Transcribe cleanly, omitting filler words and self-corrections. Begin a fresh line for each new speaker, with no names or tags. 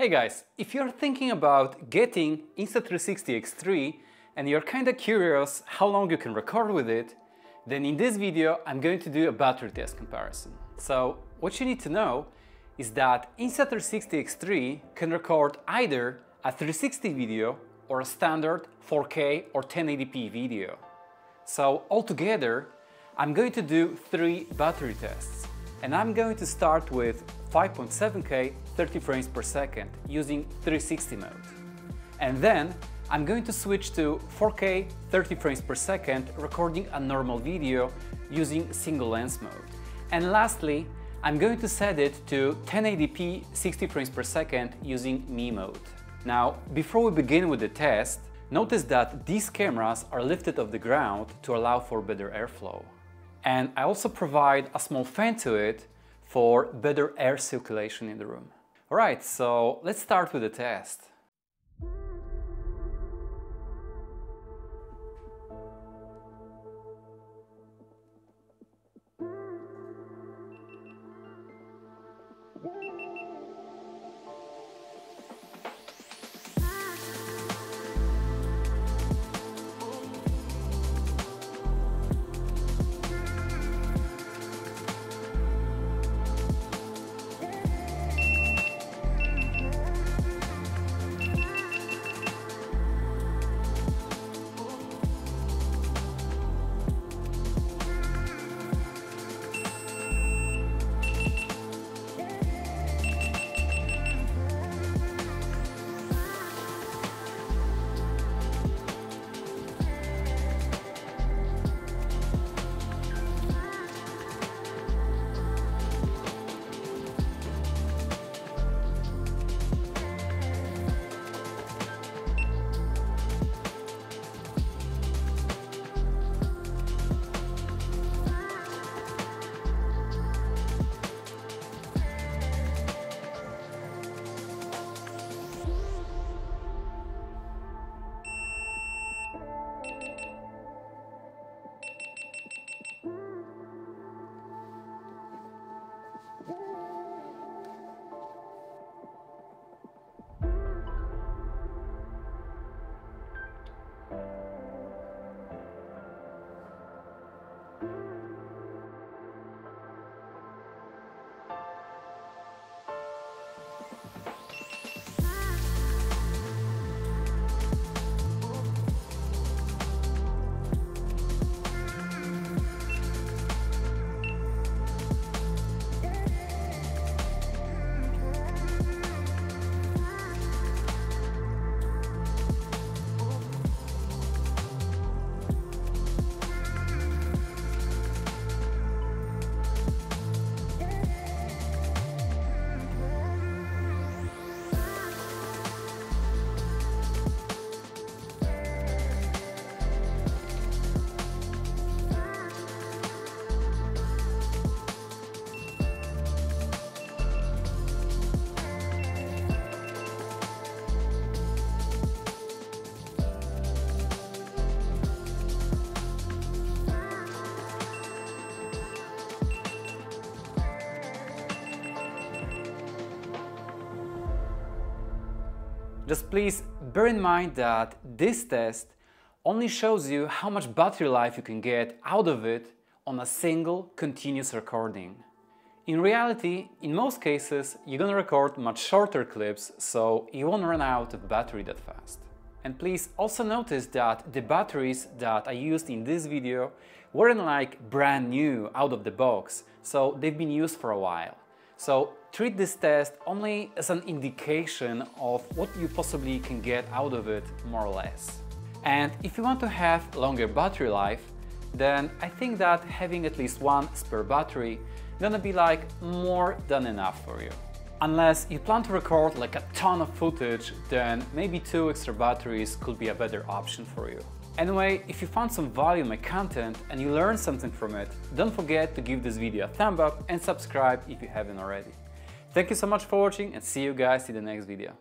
Hey guys, if you're thinking about getting Insta360 X3 and you're kinda curious how long you can record with it, then in this video I'm going to do a battery test comparison. So what you need to know is that Insta360 X3 can record either a 360 video or a standard 4K or 1080p video. So altogether I'm going to do 3 battery tests, and I'm going to start with 5.7K 30 frames per second using 360 mode. And then I'm going to switch to 4K 30 frames per second recording a normal video using single lens mode. And lastly, I'm going to set it to 1080p 60 frames per second using Me mode. Now, before we begin with the test, notice that these cameras are lifted off the ground to allow for better airflow. And I also provide a small fan to it for better air circulation in the room. Alright, so let's start with the test. Just please bear in mind that this test only shows you how much battery life you can get out of it on a single continuous recording. In reality, in most cases, you're gonna record much shorter clips, so you won't run out of battery that fast. And please also notice that the batteries that I used in this video weren't like brand new out of the box, so they've been used for a while. So treat this test only as an indication of what you possibly can get out of it, more or less. And if you want to have longer battery life, then I think that having at least one spare battery gonna be like more than enough for you. Unless you plan to record like a ton of footage, then maybe 2 extra batteries could be a better option for you. Anyway, if you found some value in my content and you learned something from it, don't forget to give this video a thumb up and subscribe if you haven't already. Thank you so much for watching, and see you guys in the next video.